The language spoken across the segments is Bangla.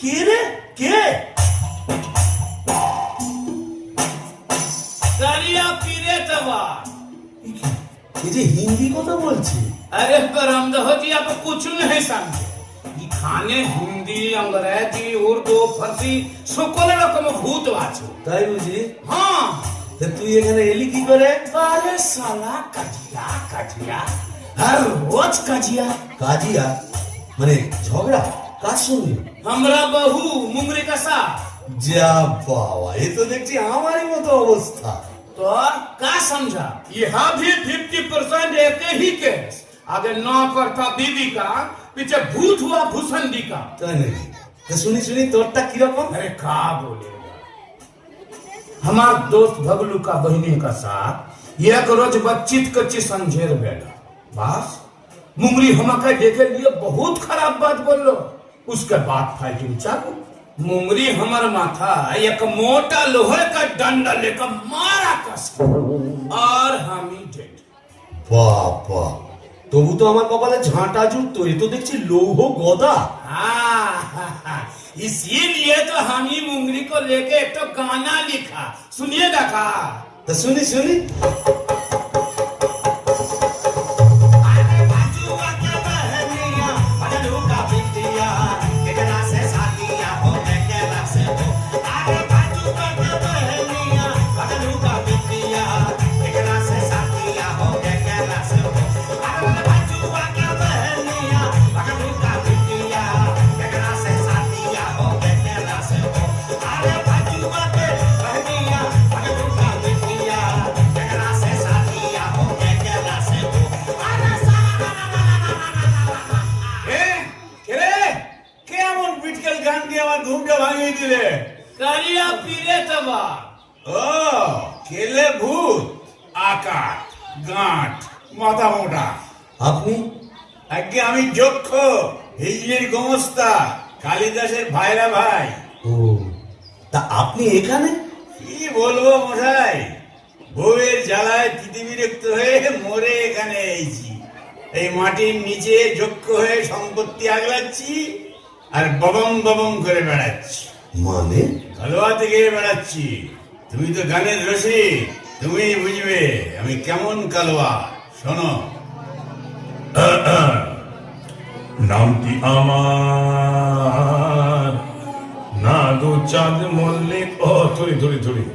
কে রে? কে? करिया पीरे तवा। ये जो हिंदी কথা বলছে। अरे परमदह जी आप कुछ नहीं समझे। ये खाने हिंदी अंग्रेजी उर्दू फारसी সকল রকম ভূত আছে। তাই বুঝি? हाँ। তা তুই এখানে এলি কি করে? अरे साला कजिया कजिया हर रोज कजिया। কাজিয়া মানে ঝগড়া কার সঙ্গে? हमरा बहू मुंगरी का साथ। যা বাবা, এ তো দেখছি আমারই মতো অবস্থা। तो क्या समझा? यहाँ भी 50% एक ही केस। आगे नौ करता बीवी का, पीछे भूत हुआ भूसंडी का। তাই নাকি? তা শুনি শুনি তোরটা কিরকম? अरे क्या बोलेगा? हमारे दोस्त भगलू का बहनी का साथ एक रोज बातचीत कच्ची संझेर बैठा। बस मुंगरी हमका देखे लिए बहुत खराब बात बोल लो। उसके बाद फाइटिंग चालू। मुंगरी हमार माथा एक मोटा लोहे का डंडा लेकर मारा कस और हम ही डेड। বাবা, তবু তো আমার কপালে ঝাঁটা জুটতো, এ তো দেখছি লৌহ গদা। हाँ, इसीलिए तो हम ही मुंगरी को लेके एक तो गाना लिखा। सुनिएगा का? তা শুনি শুনি। करिया पीरे तबा। ও কেলে ভূত আকাট গাঁট মাথা মোটা। আপনি? আগে আমি যক্ষ হিজলির গোমস্তা কালিদাসের ভাইরা ভাই। ও, তা আপনি এখানে? কি বলবো মশাই, বউয়ের জ্বালায় তিতিবিরক্ত হয়ে মরে এখানে এসেছি। এই মাটির নিচে যক্ষ হয়ে সম্পত্তি আগলাচ্ছি আর ববম ববম করে বেড়াচ্ছি। মানে? কালোয়া থেকে বেড়াচ্ছি। তুমি তো গানের রসিক, তুমি বুঝবে আমি কেমন কালোয়া। শোনো, নামটি আমার নাদু চাঁদ মল্লিক। ও থরি থরি থরি।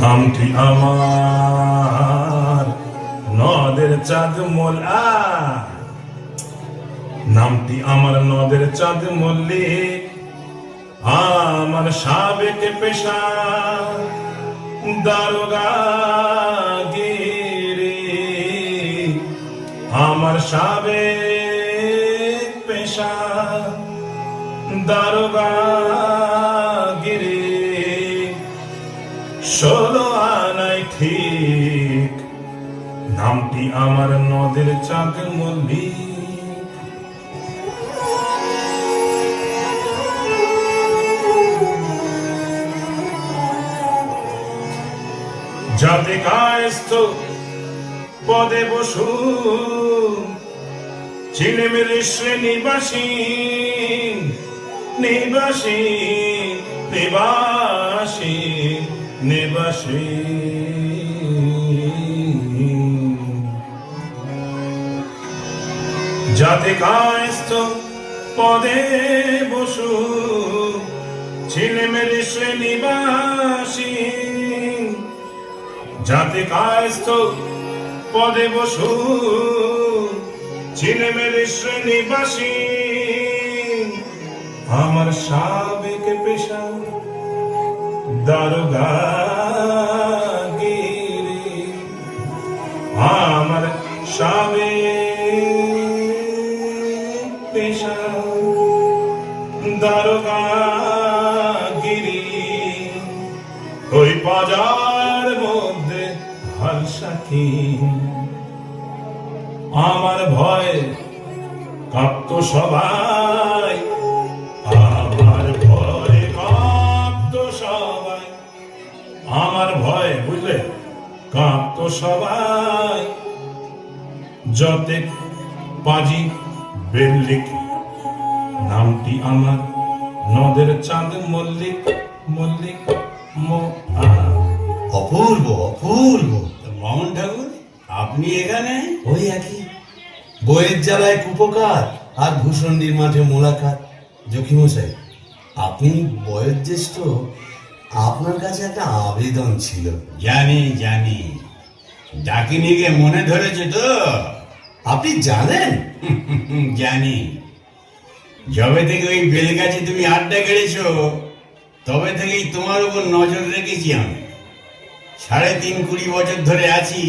নামটি আমার নদের চাঁদ মল্লিক। নামটি আমার নদের চাঁদ মল্লিক। আমার সাবেক পেশা দারোগাগিরি। আমার সাবেক পেশা দারোগাগিরি। 16 আনাই ঠিক। নামটি আমার নদের চাঁদ মল্লিক। যাতে কায়স্থ পদে বসু ছিলেমের শ্রেণীবাসী নিবাসী নিবাসী নিবাসী। যাতে কায়স্থ পদে বসু ছিলেমের শ্রেণীবাসী। যাতে কায়স্থ পদে বসু ছিলেমের শ্রেণীবাসী। আমার সাবেক পেশা দারোগাগিরি। আমার সাবেক পেশা দারোগাগিরি। ওই বাজার মধ্যে হালসাকি আমার ভয় কাঁপতো সবাই। আমার ভয়ে কাঁপতো সবাই। আমার ভয় বুঝলে কাঁপতো সবাই। যতে পাজি বেল্লিক নামটি আমার নদের চাঁদ মল্লিক মল্লিক অপূর্ব অপূর্ব। তো মোহন ঠাকুর আপনি এখানে? ওই একই, বইয়ের জ্বালায় কুপকার আর ভূষণ্ডির মাঠে মোলাকাত। জকিমশাই, আপনি বয়োজ্যেষ্ঠ, আপনার কাছে একটা আবেদন ছিল। জানি জানি, ডাকিনিকে মনে ধরেছে তো? আপনি জানেন? জানি। যবে থেকে ওই বেলগাছে তুমি আড্ডা কেড়েছো, তবে থেকেই তোমার উপর নজর রেখেছি আমি। ৩.৫-২০ বছর ধরে আছি